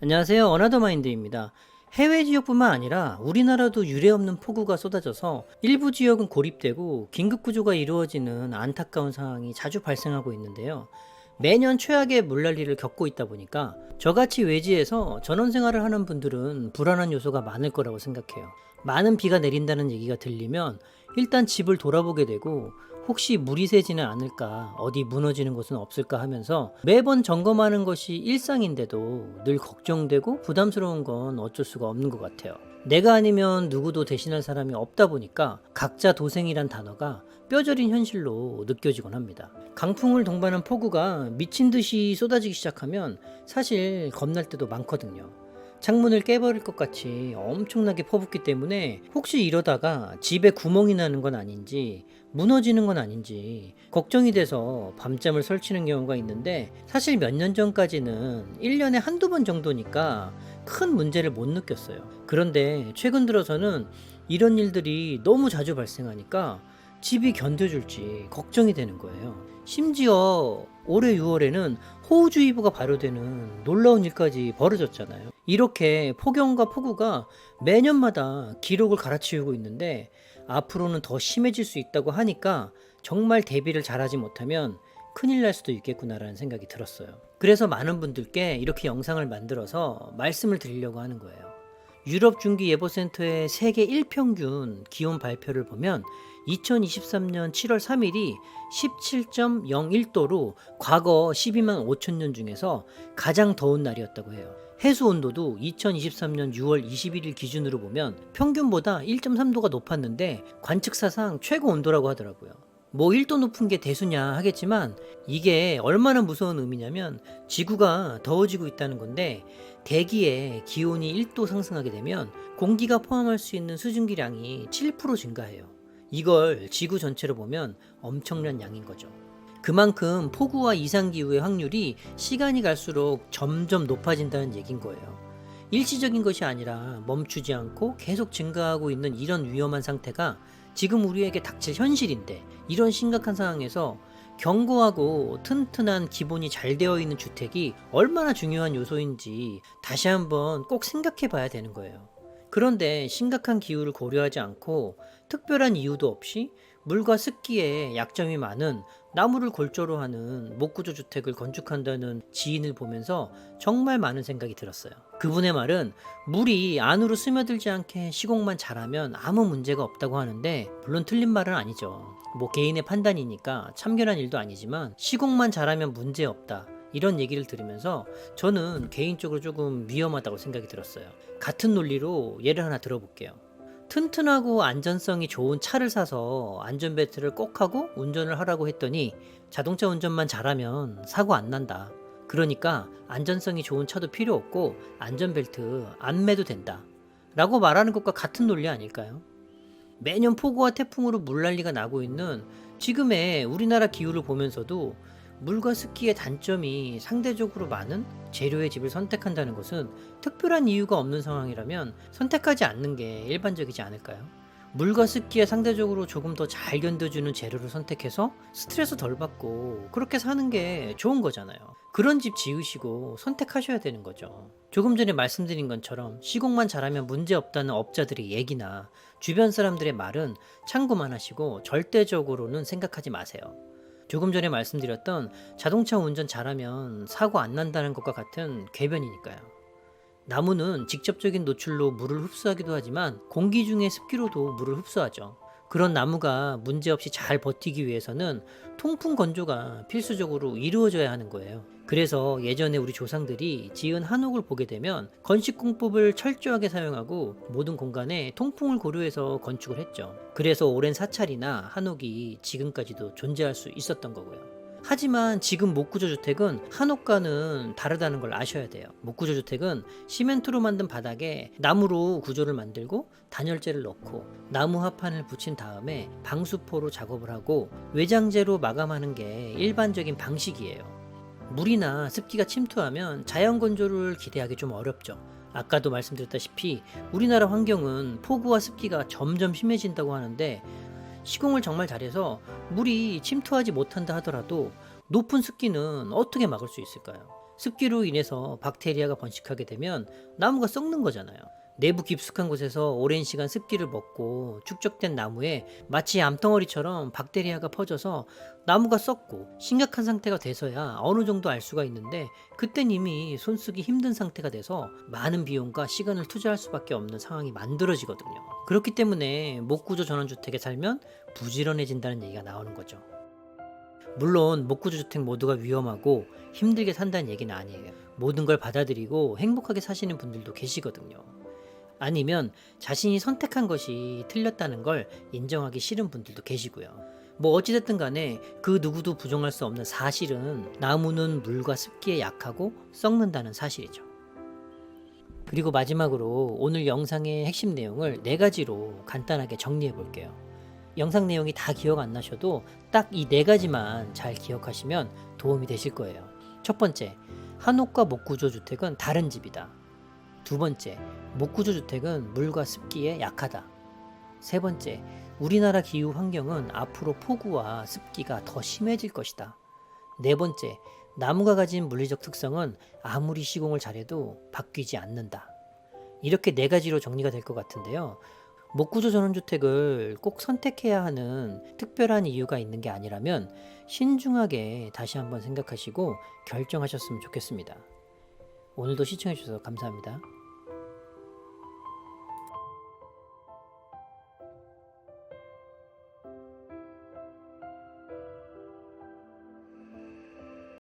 안녕하세요. 어나더마인드입니다. 해외 지역뿐만 아니라 우리나라도 유례없는 폭우가 쏟아져서 일부 지역은 고립되고 긴급 구조가 이루어지는 안타까운 상황이 자주 발생하고 있는데요. 매년 최악의 물난리를 겪고 있다 보니까 저같이 외지에서 전원 생활을 하는 분들은 불안한 요소가 많을 거라고 생각해요. 많은 비가 내린다는 얘기가 들리면 일단 집을 돌아보게 되고 혹시 물이 새지는 않을까, 어디 무너지는 곳은 없을까 하면서 매번 점검하는 것이 일상인데도 늘 걱정되고 부담스러운 건 어쩔 수가 없는 것 같아요. 내가 아니면 누구도 대신할 사람이 없다 보니까 각자 도생이란 단어가 뼈저린 현실로 느껴지곤 합니다. 강풍을 동반한 폭우가 미친 듯이 쏟아지기 시작하면 사실 겁날 때도 많거든요. 창문을 깨버릴 것 같이 엄청나게 퍼붓기 때문에 혹시 이러다가 집에 구멍이 나는 건 아닌지 무너지는 건 아닌지 걱정이 돼서 밤잠을 설치는 경우가 있는데, 사실 몇 년 전까지는 1년에 한두 번 정도니까 큰 문제를 못 느꼈어요. 그런데 최근 들어서는 이런 일들이 너무 자주 발생하니까 집이 견뎌줄지 걱정이 되는 거예요. 심지어 올해 6월에는 호우주의보가 발효되는 놀라운 일까지 벌어졌잖아요. 이렇게 폭염과 폭우가 매년마다 기록을 갈아치우고 있는데 앞으로는 더 심해질 수 있다고 하니까 정말 대비를 잘하지 못하면 큰일 날 수도 있겠구나라는 생각이 들었어요. 그래서 많은 분들께 이렇게 영상을 만들어서 말씀을 드리려고 하는 거예요. 유럽중기예보센터의 세계 일평균 기온 발표를 보면 2023년 7월 3일이 17.01도로 과거 12만 5천 년 중에서 가장 더운 날이었다고 해요. 해수 온도도 2023년 6월 21일 기준으로 보면 평균보다 1.3도가 높았는데 관측사상 최고 온도라고 하더라고요. 뭐 1도 높은 게 대수냐 하겠지만 이게 얼마나 무서운 의미냐면 지구가 더워지고 있다는 건데, 대기의 기온이 1도 상승하게 되면 공기가 포함할 수 있는 수증기량이 7% 증가해요. 이걸 지구 전체로 보면 엄청난 양인 거죠. 그만큼 폭우와 이상기후의 확률이 시간이 갈수록 점점 높아진다는 얘긴 거예요. 일시적인 것이 아니라 멈추지 않고 계속 증가하고 있는 이런 위험한 상태가 지금 우리에게 닥칠 현실인데, 이런 심각한 상황에서 견고하고 튼튼한 기본이 잘 되어 있는 주택이 얼마나 중요한 요소인지 다시 한번 꼭 생각해 봐야 되는 거예요. 그런데 심각한 기후를 고려하지 않고 특별한 이유도 없이 물과 습기에 약점이 많은 나무를 골조로 하는 목구조 주택을 건축한다는 지인을 보면서 정말 많은 생각이 들었어요. 그분의 말은 물이 안으로 스며들지 않게 시공만 잘하면 아무 문제가 없다고 하는데, 물론 틀린 말은 아니죠. 뭐 개인의 판단이니까 참견한 일도 아니지만 시공만 잘하면 문제 없다, 이런 얘기를 들으면서 저는 개인적으로 조금 위험하다고 생각이 들었어요. 같은 논리로 예를 하나 들어볼게요. 튼튼하고 안전성이 좋은 차를 사서 안전벨트를 꼭 하고 운전을 하라고 했더니 자동차 운전만 잘하면 사고 안 난다, 그러니까 안전성이 좋은 차도 필요 없고 안전벨트 안 매도 된다 라고 말하는 것과 같은 논리 아닐까요? 매년 폭우와 태풍으로 물난리가 나고 있는 지금의 우리나라 기후를 보면서도 물과 습기의 단점이 상대적으로 많은 재료의 집을 선택한다는 것은 특별한 이유가 없는 상황이라면 선택하지 않는 게 일반적이지 않을까요? 물과 습기에 상대적으로 조금 더 잘 견뎌주는 재료를 선택해서 스트레스 덜 받고 그렇게 사는 게 좋은 거잖아요. 그런 집 지으시고 선택하셔야 되는 거죠. 조금 전에 말씀드린 것처럼 시공만 잘하면 문제 없다는 업자들의 얘기나 주변 사람들의 말은 참고만 하시고 절대적으로는 생각하지 마세요. 조금 전에 말씀드렸던 자동차 운전 잘하면 사고 안 난다는 것과 같은 궤변이니까요. 나무는 직접적인 노출로 물을 흡수하기도 하지만 공기 중의 습기로도 물을 흡수하죠. 그런 나무가 문제없이 잘 버티기 위해서는 통풍 건조가 필수적으로 이루어져야 하는 거예요. 그래서 예전에 우리 조상들이 지은 한옥을 보게 되면 건식공법을 철저하게 사용하고 모든 공간에 통풍을 고려해서 건축을 했죠. 그래서 오랜 사찰이나 한옥이 지금까지도 존재할 수 있었던 거고요. 하지만 지금 목구조 주택은 한옥과는 다르다는 걸 아셔야 돼요. 목구조 주택은 시멘트로 만든 바닥에 나무로 구조를 만들고 단열재를 넣고 나무 합판을 붙인 다음에 방수포로 작업을 하고 외장재로 마감하는 게 일반적인 방식이에요. 물이나 습기가 침투하면 자연 건조를 기대하기 좀 어렵죠. 아까도 말씀드렸다시피 우리나라 환경은 폭우와 습기가 점점 심해진다고 하는데, 시공을 정말 잘해서 물이 침투하지 못한다 하더라도 높은 습기는 어떻게 막을 수 있을까요? 습기로 인해서 박테리아가 번식하게 되면 나무가 썩는 거잖아요. 내부 깊숙한 곳에서 오랜 시간 습기를 먹고 축적된 나무에 마치 암덩어리처럼 박테리아가 퍼져서 나무가 썩고 심각한 상태가 돼서야 어느 정도 알 수가 있는데, 그땐 이미 손쓰기 힘든 상태가 돼서 많은 비용과 시간을 투자할 수밖에 없는 상황이 만들어지거든요. 그렇기 때문에 목구조 전원주택에 살면 부지런해진다는 얘기가 나오는 거죠. 물론 목구조 주택 모두가 위험하고 힘들게 산다는 얘기는 아니에요. 모든 걸 받아들이고 행복하게 사시는 분들도 계시거든요. 아니면 자신이 선택한 것이 틀렸다는 걸 인정하기 싫은 분들도 계시고요. 뭐 어찌됐든 간에 그 누구도 부정할 수 없는 사실은 나무는 물과 습기에 약하고 썩는다는 사실이죠. 그리고 마지막으로 오늘 영상의 핵심 내용을 4가지로 간단하게 정리해 볼게요. 영상 내용이 다 기억 안 나셔도 딱 이 4가지만 잘 기억하시면 도움이 되실 거예요. 첫 번째, 한옥과 목구조 주택은 다른 집이다. 두 번째, 목구조 주택은 물과 습기에 약하다. 세 번째, 우리나라 기후 환경은 앞으로 폭우와 습기가 더 심해질 것이다. 네 번째, 나무가 가진 물리적 특성은 아무리 시공을 잘해도 바뀌지 않는다. 이렇게 4가지로 정리가 될 것 같은데요. 목구조 전원주택을 꼭 선택해야 하는 특별한 이유가 있는 게 아니라면 신중하게 다시 한번 생각하시고 결정하셨으면 좋겠습니다. 오늘도 시청해주셔서 감사합니다.